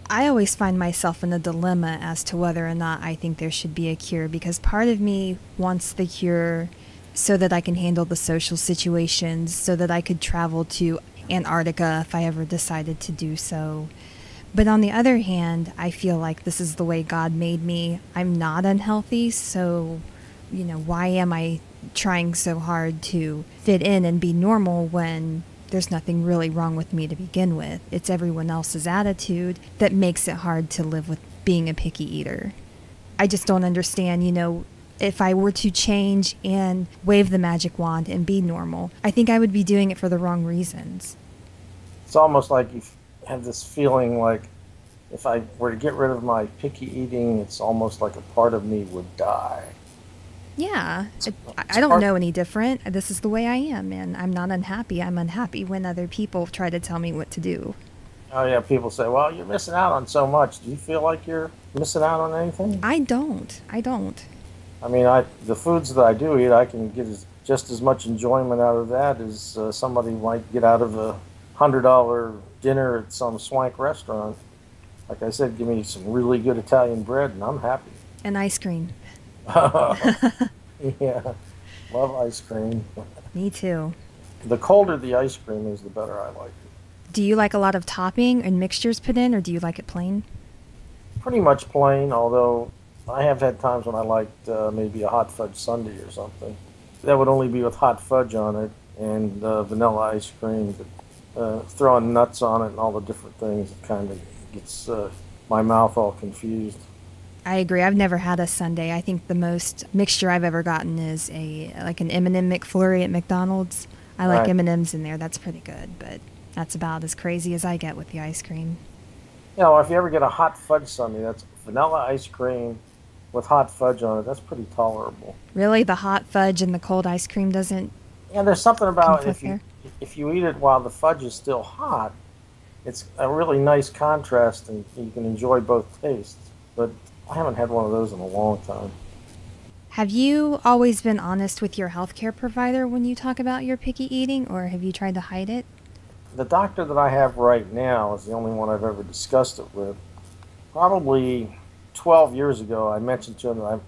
I always find myself in a dilemma as to whether or not I think there should be a cure because part of me wants the cure so that I can handle the social situations, so that I could travel to Antarctica if I ever decided to do so. But on the other hand, I feel like this is the way God made me. I'm not unhealthy, so, why am I trying so hard to fit in and be normal when there's nothing really wrong with me to begin with? It's everyone else's attitude that makes it hard to live with being a picky eater. I just don't understand, if I were to change and wave the magic wand and be normal, I think I would be doing it for the wrong reasons. It's almost like you have this feeling like if I were to get rid of my picky eating, it's almost like a part of me would die. Yeah, It's, I it's don't part. know any different. This is the way I am, and I'm not unhappy. I'm unhappy when other people try to tell me what to do. Oh yeah, people say, "Well, you're missing out on so much." Do you feel like you're missing out on anything? I don't. I don't. I mean, the foods that I do eat, I can get just as much enjoyment out of that as somebody might get out of a $100 dinner at some swank restaurant. Like I said, give me some really good Italian bread, and I'm happy. And ice cream. Yeah, love ice cream. Me too. The colder the ice cream is, the better I like it. Do you like a lot of topping and mixtures put in, or do you like it plain? Pretty much plain, although I have had times when I liked maybe a hot fudge sundae or something. That would only be with hot fudge on it and vanilla ice cream. But throwing nuts on it and all the different things, it kind of gets my mouth all confused. I agree. I've never had a sundae. I think the most mixture I've ever gotten is an M&M McFlurry at McDonald's. I like Right. M&Ms in there. That's pretty good, but that's about as crazy as I get with the ice cream. If you ever get a hot fudge sundae, that's vanilla ice cream with hot fudge on it. That's pretty tolerable. Really, the hot fudge and the cold ice cream doesn't Yeah, there's something about conflict there? if you eat it while the fudge is still hot, it's a really nice contrast, and you can enjoy both tastes. But I haven't had one of those in a long time. Have you always been honest with your healthcare provider when you talk about your picky eating, or have you tried to hide it? The doctor that I have right now is the only one I've ever discussed it with. Probably 12 years ago, I mentioned to him that I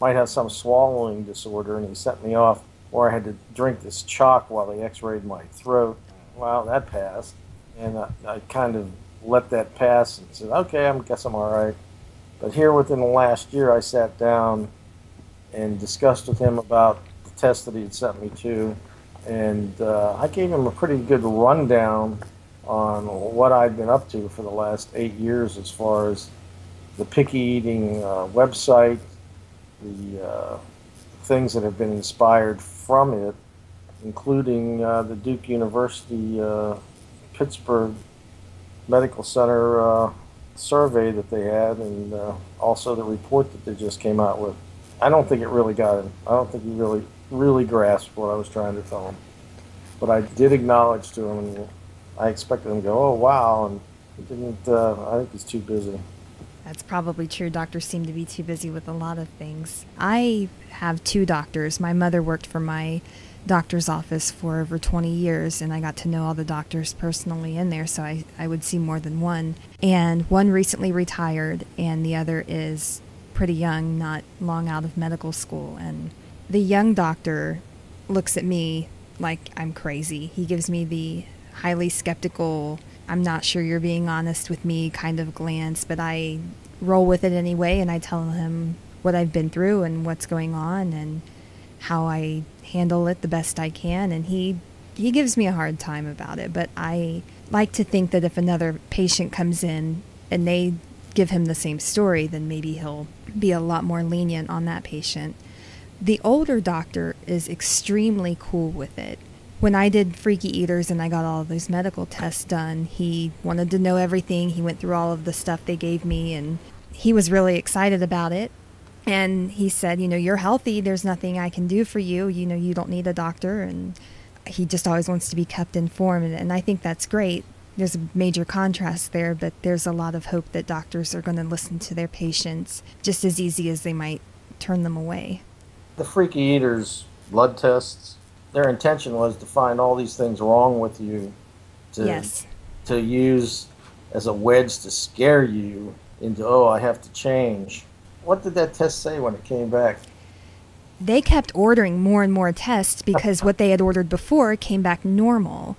might have some swallowing disorder, and he sent me off where I had to drink this chalk while they x-rayed my throat. Well, that passed, and I kind of let that pass and said, okay, I guess I'm all right. But here within the last year, I sat down and discussed with him about the test that he had sent me to, and I gave him a pretty good rundown on what I'd been up to for the last 8 years as far as the picky eating website, the things that have been inspired from it, including the Duke University Pittsburgh Medical Center survey that they had, and also the report that they just came out with. I don't think it really got him. I don't think he really grasped what I was trying to tell him. But I did acknowledge to him, and I expected him to go, "Oh wow," and he didn't. I think he's too busy. That's probably true. Doctors seem to be too busy with a lot of things. I have two doctors. My mother worked for my doctor's office for over 20 years, and I got to know all the doctors personally in there, so I would see more than one. And one recently retired, and the other is pretty young, not long out of medical school. And the young doctor looks at me like I'm crazy. He gives me the highly skeptical, I'm not sure you're being honest with me kind of glance, but I roll with it anyway, and I tell him what I've been through and what's going on and how I handle it the best I can, and he gives me a hard time about it. But I like to think that if another patient comes in and they give him the same story, then maybe he'll be a lot more lenient on that patient. The older doctor is extremely cool with it. When I did Freaky Eaters and I got all of those medical tests done, he wanted to know everything. He went through all of the stuff they gave me, and he was really excited about it. And he said, you're healthy. There's nothing I can do for you. You don't need a doctor. And he just always wants to be kept informed. And I think that's great. There's a major contrast there, but there's a lot of hope that doctors are going to listen to their patients just as easy as they might turn them away. The Freaky Eaters blood tests, their intention was to find all these things wrong with you to Yes. to use as a wedge to scare you into, oh, I have to change. What did that test say when it came back? They kept ordering more and more tests because what they had ordered before came back normal.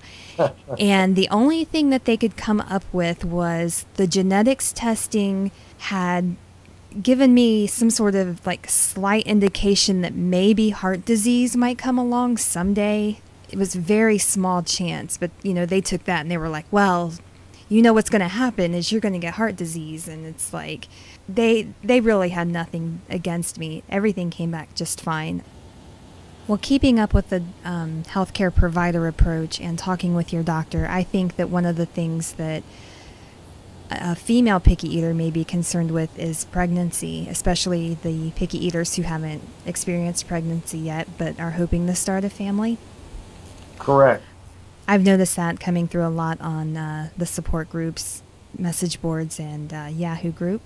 And the only thing that they could come up with was the genetics testing had given me some sort of like slight indication that maybe heart disease might come along someday. It was a very small chance, but they took that and they were like, well, what's going to happen is you're going to get heart disease. And it's like they really had nothing against me. Everything came back just fine. Well, keeping up with the healthcare provider approach and talking with your doctor, I think that one of the things that a female picky eater may be concerned with is pregnancy, especially the picky eaters who haven't experienced pregnancy yet but are hoping to start a family. Correct. I've noticed that coming through a lot on the support groups, message boards, and Yahoo group.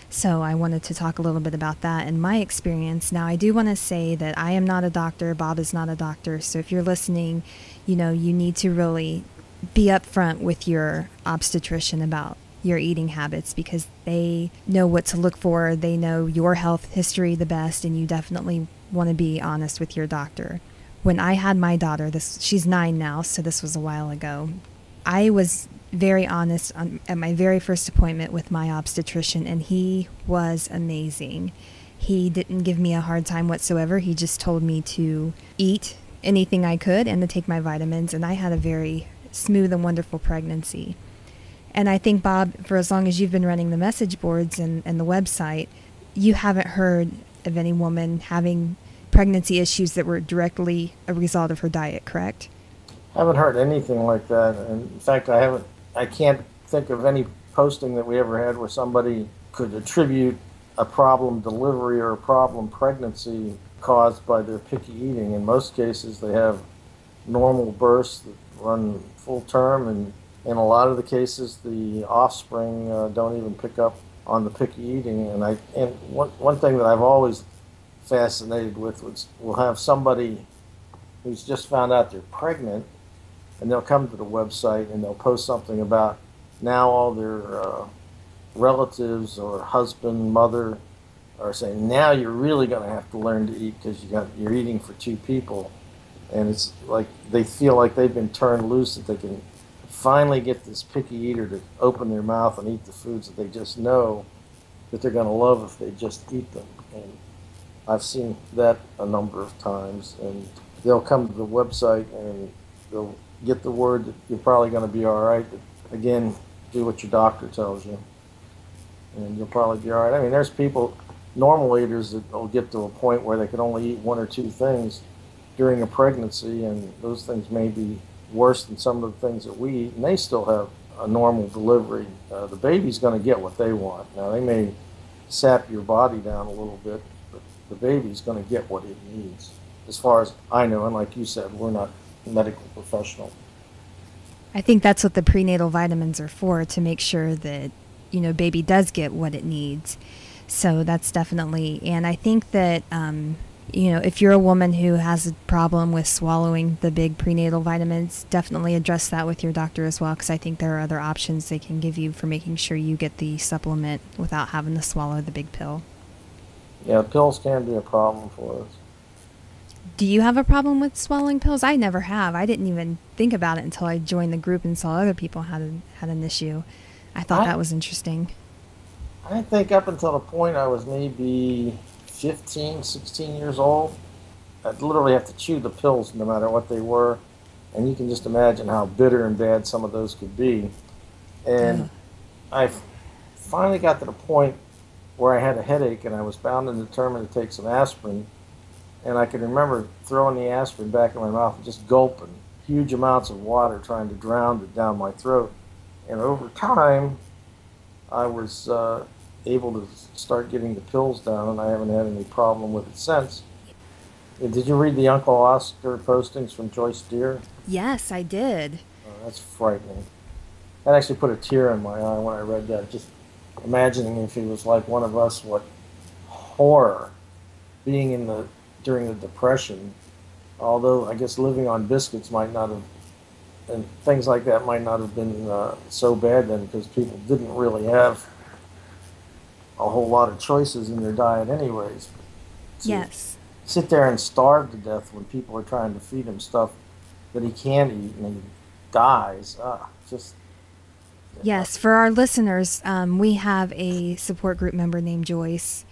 So I wanted to talk a little bit about that and my experience. Now, I do want to say that I am not a doctor. Bob is not a doctor. So if you're listening, you need to really be upfront with your obstetrician about your eating habits because they know what to look for. They know your health history the best, and you definitely want to be honest with your doctor. When I had my daughter, she's 9 now, so this was a while ago, I was very honest at my very first appointment with my obstetrician, and he was amazing. He didn't give me a hard time whatsoever. He just told me to eat anything I could and to take my vitamins, and I had a very smooth and wonderful pregnancy. And I think, Bob, for as long as you've been running the message boards and the website, you haven't heard of any woman having pregnancy issues that were directly a result of her diet, correct? I haven't heard anything like that. And in fact, I can't think of any posting that we ever had where somebody could attribute a problem delivery or a problem pregnancy caused by their picky eating. In most cases, they have normal births that run full term, and in a lot of the cases, the offspring don't even pick up on the picky eating. And one thing that I've always fascinated with was we'll have somebody who's just found out they're pregnant, and they'll come to the website and they'll post something about now all their relatives or husband, mother are saying, now you're really going to have to learn to eat because you're eating for 2 people. And it's like they feel like they've been turned loose, that they can finally get this picky eater to open their mouth and eat the foods that they just know that they're going to love if they just eat them. And I've seen that a number of times. And they'll come to the website and they'll get the word that you're probably going to be all right. But again, do what your doctor tells you, and you'll probably be all right. I mean, there's people, normal eaters, that will get to a point where they can only eat 1 or 2 things during a pregnancy, and those things may be worse than some of the things that we eat, and they still have a normal delivery. The baby's going to get what they want. Now, they may sap your body down a little bit, but the baby's going to get what it needs, as far as I know. And like you said, we're not medical professional. I think that's what the prenatal vitamins are for, to make sure that, baby does get what it needs. So that's definitely, and I think that, if you're a woman who has a problem with swallowing the big prenatal vitamins, definitely address that with your doctor as well, because I think there are other options they can give you for making sure you get the supplement without having to swallow the big pill. Yeah, pills can be a problem for us. Do you have a problem with swallowing pills? I never have. I didn't even think about it until I joined the group and saw other people had an issue. I thought that was interesting. I think up until the point I was maybe 15, 16 years old, I'd literally have to chew the pills no matter what they were. And you can just imagine how bitter and bad some of those could be. And I finally got to the point where I had a headache and I was bound and determined to take some aspirin. And I can remember throwing the aspirin back in my mouth and just gulping huge amounts of water, trying to drown it down my throat. And over time, I was able to start getting the pills down, and I haven't had any problem with it since. Did you read the Uncle Oscar postings from Joyce Deere? Yes, I did. Oh, that's frightening. That actually put a tear in my eye when I read that. Just imagining if he was like one of us, what horror being during the Depression. Although I guess living on biscuits might not have and things like that might not have been so bad then, because people didn't really have a whole lot of choices in their diet anyways. To Yes. sit there and starve to death when people are trying to feed him stuff that he can't eat and he dies, just Yes, for our listeners, we have a support group member named Joyce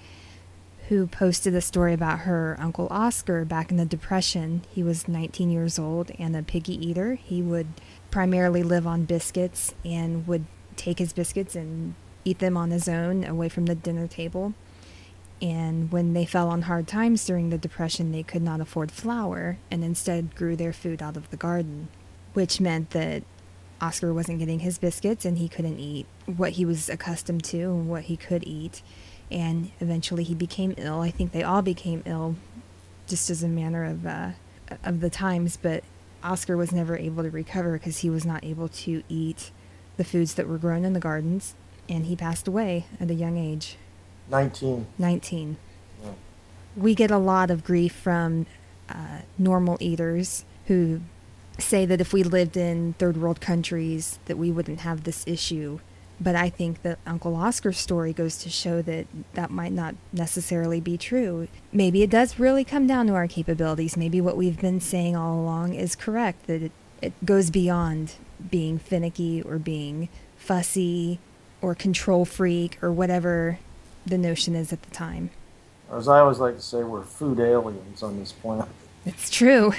who posted a story about her Uncle Oscar back in the Depression. He was 19 years old and a picky eater. He would primarily live on biscuits and would take his biscuits and eat them on his own away from the dinner table. And when they fell on hard times during the Depression, they could not afford flour and instead grew their food out of the garden, which meant that Oscar wasn't getting his biscuits and he couldn't eat what he was accustomed to and what he could eat. And eventually he became ill. I think they all became ill just as a manner of the times, but Oscar was never able to recover because he was not able to eat the foods that were grown in the gardens, and he passed away at a young age. 19. 19. Yeah. We get a lot of grief from normal eaters who say that if we lived in third world countries that we wouldn't have this issue. But I think that Uncle Oscar's story goes to show that that might not necessarily be true. Maybe it does really come down to our capabilities. Maybe what we've been saying all along is correct, that it goes beyond being finicky or being fussy or control freak or whatever the notion is at the time. Or as I always like to say, we're food aliens on this planet. It's true.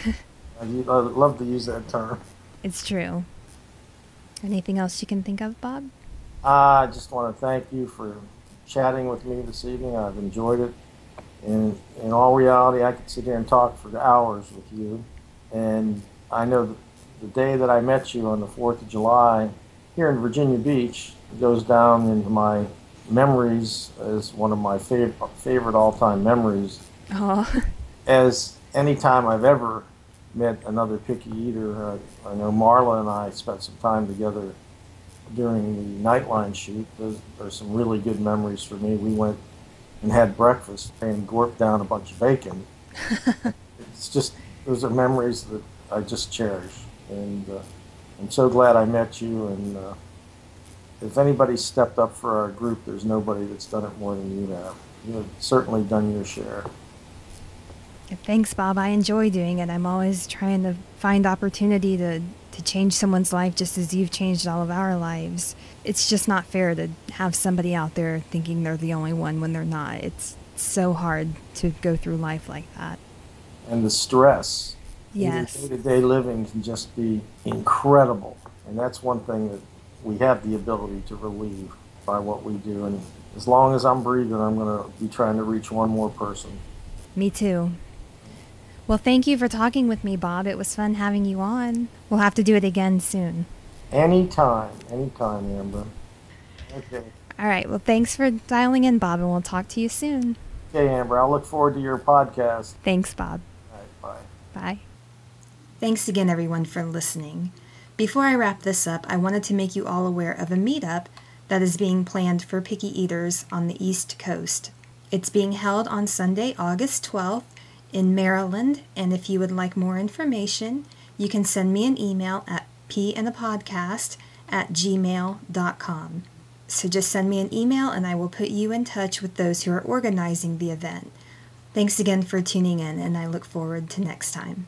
I love to use that term. It's true. Anything else you can think of, Bob? I just want to thank you for chatting with me this evening. I've enjoyed it. And in all reality, I could sit here and talk for hours with you. And I know that the day that I met you on the 4th of July here in Virginia Beach goes down into my memories as one of my favorite all-time memories. Oh. As any time I've ever met another picky eater. I know Marla and I spent some time together during the Nightline shoot. Those are some really good memories for me. We went and had breakfast and gorped down a bunch of bacon. It's just, those are memories that I just cherish. And I'm so glad I met you. And if anybody's stepped up for our group, there's nobody that's done it more than you have. You have certainly done your share. Thanks, Bob. I enjoy doing it. I'm always trying to find opportunity to change someone's life just as you've changed all of our lives. It's just not fair to have somebody out there thinking they're the only one when they're not. It's so hard to go through life like that. And the stress. Yes. Day-to-day living can just be incredible. And that's one thing that we have the ability to relieve by what we do. And as long as I'm breathing, I'm going to be trying to reach one more person. Me too. Well, thank you for talking with me, Bob. It was fun having you on. We'll have to do it again soon. Anytime, Amber. Okay. All right. Well, thanks for dialing in, Bob, and we'll talk to you soon. Okay, Amber. I'll look forward to your podcast. Thanks, Bob. All right, bye. Bye. Thanks again, everyone, for listening. Before I wrap this up, I wanted to make you all aware of a meetup that is being planned for picky eaters on the East Coast. It's being held on Sunday, August 12th in Maryland, and if you would like more information, you can send me an email at pandapodcast@gmail.com. So just send me an email and I will put you in touch with those who are organizing the event. Thanks again for tuning in, and I look forward to next time.